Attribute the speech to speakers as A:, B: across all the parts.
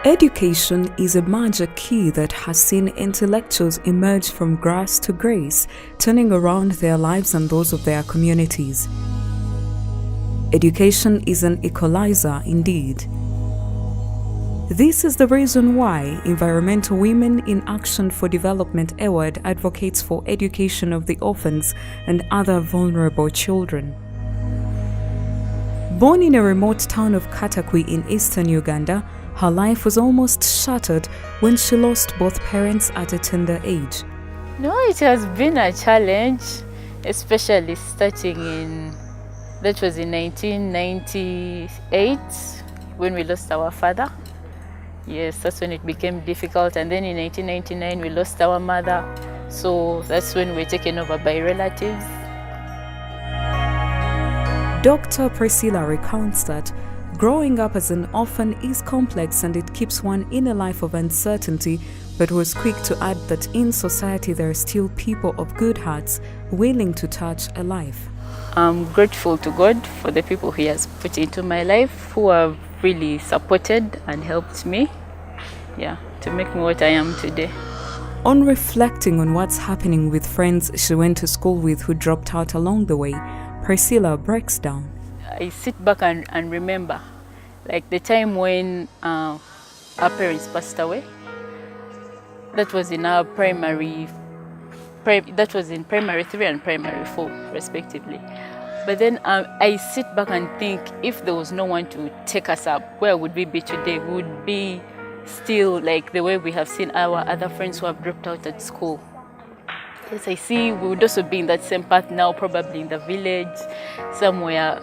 A: Education is a magic key that has seen intellectuals emerge from grass to grace, turning around their lives and those of their communities. Education is an equalizer indeed. This is the reason why Environmental Women in Action for Development EWAD advocates for education of the orphans and other vulnerable children. Born in a remote town of Katakwi in eastern Uganda, her life was almost shattered when she lost both parents at a tender age.
B: No, it has been a challenge, especially starting that was in 1998 when we lost our father. Yes, that's when it became difficult. And then in 1999 we lost our mother. So that's when we were taken over by relatives.
A: Dr. Priscilla recounts that growing up as an orphan is complex and it keeps one in a life of uncertainty, but was quick to add that in society there are still people of good hearts willing to touch a life.
B: I'm grateful to God for the people He has put into my life who have really supported and helped me, to make me what I am today.
A: On reflecting on what's happening with friends she went to school with who dropped out along the way, Priscilla breaks down.
B: I sit back and remember, like the time when our parents passed away. That was in our that was in primary 3 and primary 4, respectively. But then I sit back and think, if there was no one to take us up, where would we be today? We would be still like the way we have seen our other friends who have dropped out at school. Yes, I see we would also be in that same path now, probably in the village, somewhere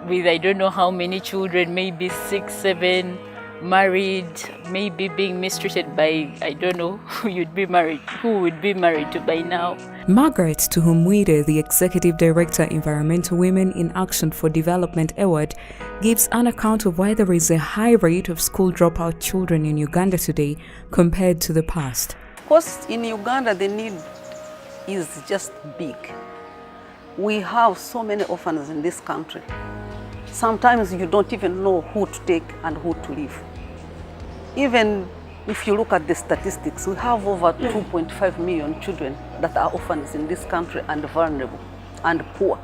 B: with I don't know how many children, maybe 6, 7, married, maybe being mistreated by, I don't know who would be married to by now.
A: Margaret Tuhumwide, the Executive Director, Environmental Women in Action for Development EWAD, gives an account of why there is a high rate of school dropout children in Uganda today compared to the past.
C: Of course, in Uganda the need is just big. We have so many orphans in this country. Sometimes you don't even know who to take and who to leave. Even if you look at the statistics, we have over 2.5 million children that are orphans in this country and vulnerable and poor.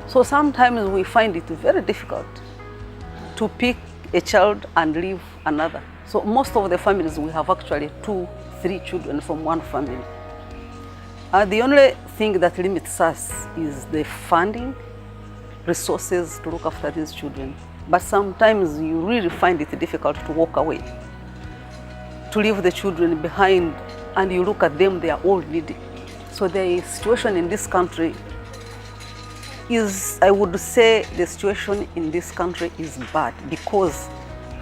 C: So sometimes we find it very difficult to pick a child and leave another. So most of the families, we have actually 2, 3 children from one family. The only thing that limits us is the funding, resources to look after these children. But sometimes you really find it difficult to walk away, to leave the children behind, and you look at them, they are all needy. So the situation in this country is, I would say the situation in this country is bad because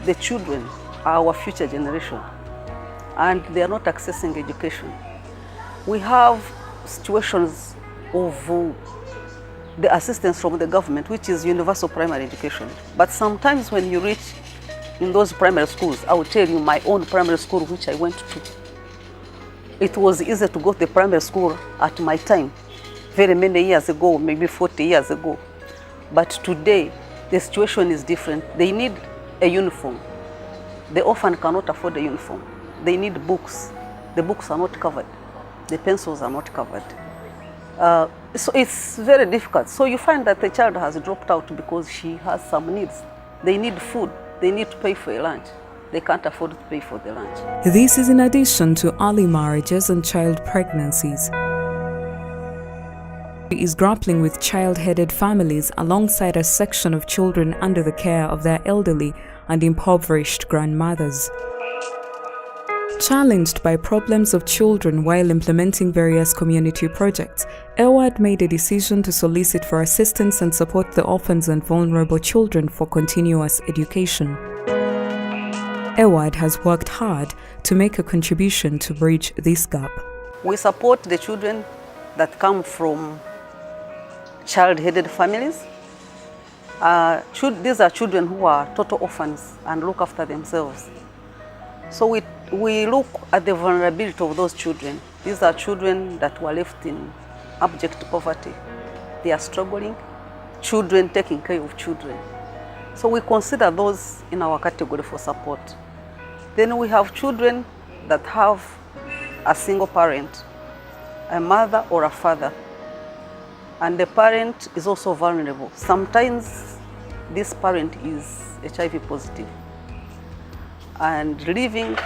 C: the children are our future generation and they are not accessing education. We have situations of the assistance from the government, which is universal primary education. But sometimes when you reach in those primary schools, I will tell you my own primary school which I went to. It was easy to go to the primary school at my time, very many years ago, maybe 40 years ago. But today, the situation is different. They need a uniform. The orphan cannot afford a uniform. They need books. The books are not covered. The pencils are not covered. So it's very difficult. So you find that the child has dropped out because she has some needs. They need food. They need to pay for a lunch. They can't afford to pay for the lunch.
A: This is in addition to early marriages and child pregnancies. He is grappling with child-headed families alongside a section of children under the care of their elderly and impoverished grandmothers. Challenged by problems of children while implementing various community projects, EWAD made a decision to solicit for assistance and support the orphans and vulnerable children for continuous education. EWAD has worked hard to make a contribution to bridge this gap.
C: We support the children that come from child-headed families. These are children who are total orphans and look after themselves. So we look at the vulnerability of those children. These are children that were left in abject poverty. They are struggling, children taking care of children. So we consider those in our category for support. Then we have children that have a single parent, a mother or a father, and the parent is also vulnerable. Sometimes this parent is HIV positive and living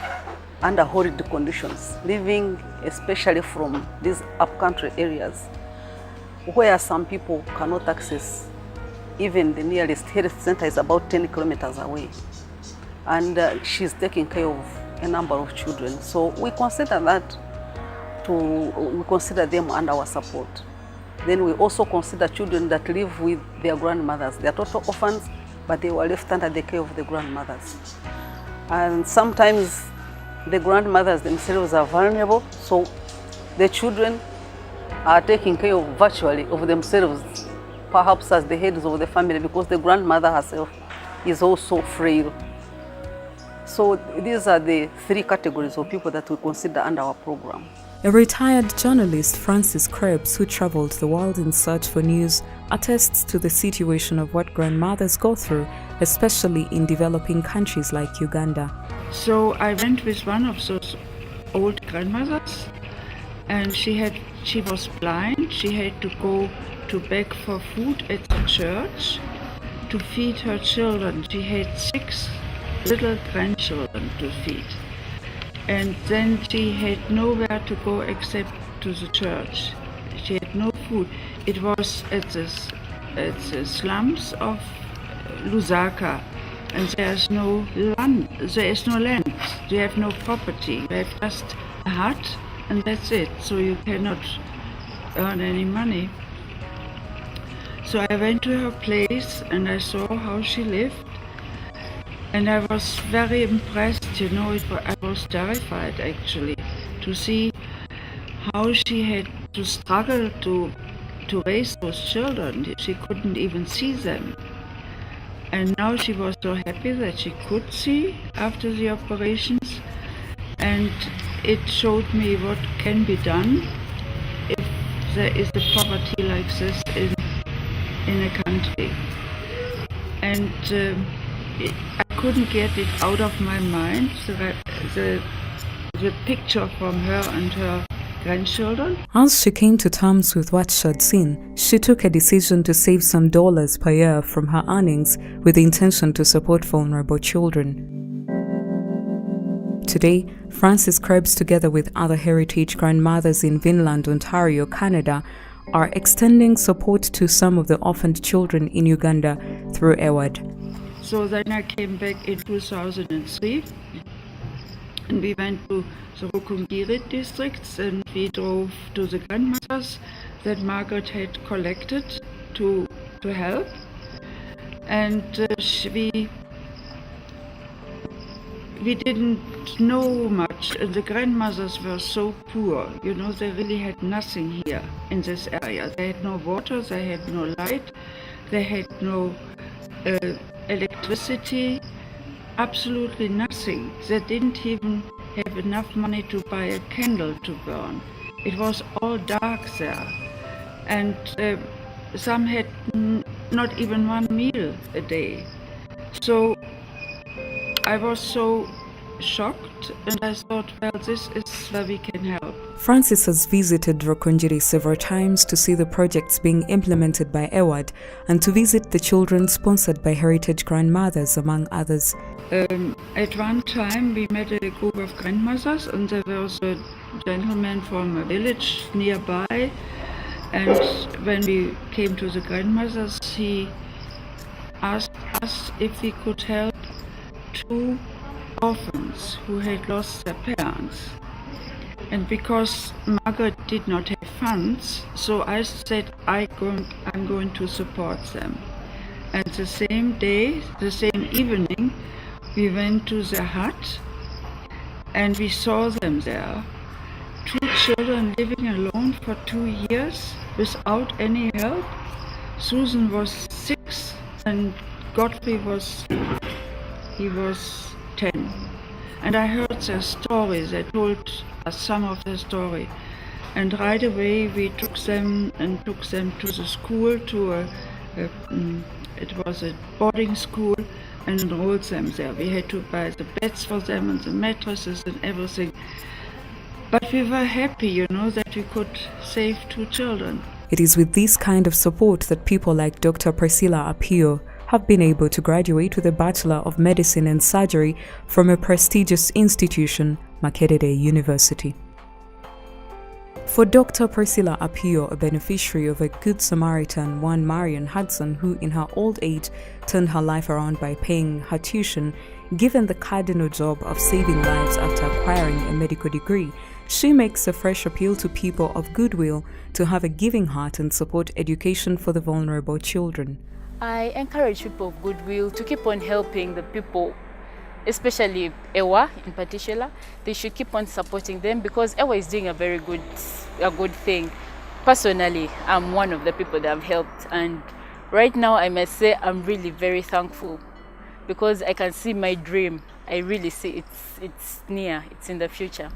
C: under horrid conditions, living especially from these upcountry areas where some people cannot access. Even the nearest health center is about 10 kilometers away. And she's taking care of a number of children. So we consider we consider them under our support. Then we also consider children that live with their grandmothers. They are total orphans, but they were left under the care of the grandmothers. And sometimes the grandmothers themselves are vulnerable, so the children are taking care of virtually of themselves, perhaps as the heads of the family, because the grandmother herself is also frail. So these are the three categories of people that we consider under our program.
A: A retired journalist, Francis Krebs, who traveled the world in search for news, attests to the situation of what grandmothers go through, especially in developing countries like Uganda.
D: So I went with one of those old grandmothers, and she was blind. She had to go to beg for food at the church to feed her children. She had 6 little grandchildren to feed. And then she had nowhere to go except to the church. She had no food. It was at the slums of Lusaka, and there is no land. You have no property. You have just a hut, and that's it. So you cannot earn any money. So I went to her place and I saw how she lived. And I was very impressed, I was terrified actually to see how she had to struggle to raise those children. She couldn't even see them. And now she was so happy that she could see after the operations. And it showed me what can be done if there is a poverty like this in a country. And I couldn't get it out of my mind, the picture from her and her grandchildren.
A: As she came to terms with what she had seen, she took a decision to save some dollars per year from her earnings with the intention to support vulnerable children. Today, Francis Krebs, together with other heritage grandmothers in Vinland, Ontario, Canada, are extending support to some of the orphaned children in Uganda through EWAD.
D: So then I came back in 2003 and we went to the Rukungiri districts and we drove to the grandmothers that Margaret had collected to help. And we didn't know much. The grandmothers were so poor, they really had nothing here in this area. They had no water, they had no light, they had no electricity, absolutely nothing. They didn't even have enough money to buy a candle to burn. It was all dark there. And some had not even one meal a day. So I was so shocked and I thought, well, this is where we can help.
A: Francis has visited Rukungiri several times to see the projects being implemented by EWAD and to visit the children sponsored by heritage grandmothers, among others.
D: At one time we met a group of grandmothers and there was a gentleman from a village nearby, and when we came to the grandmothers he asked us if we could help 2 orphans who had lost their parents. And because Margaret did not have funds, so I said I'm going to support them. And the same day, the same evening, we went to their hut and we saw them there. 2 children living alone for 2 years without any help. Susan was 6 and Godfrey was 10. And I heard their stories. They told us some of their story. And right away we took them to the school, it was a boarding school and enrolled them there. We had to buy the beds for them and the mattresses and everything. But we were happy, you know, that we could save 2 children.
A: It is with this kind of support that people like Dr. Priscilla Apio have been able to graduate with a Bachelor of Medicine and Surgery from a prestigious institution, Makerere University. For Dr. Priscilla Apio, a beneficiary of a Good Samaritan, one Marion Hudson, who in her old age turned her life around by paying her tuition, given the cardinal job of saving lives after acquiring a medical degree, she makes a fresh appeal to people of goodwill to have a giving heart and support education for the vulnerable children.
B: I encourage people of goodwill to keep on helping the people, especially EWA in particular. They should keep on supporting them because EWA is doing a good thing. Personally, I'm one of the people that have helped, and right now I must say I'm really very thankful because I can see my dream. I really see it's near, it's in the future.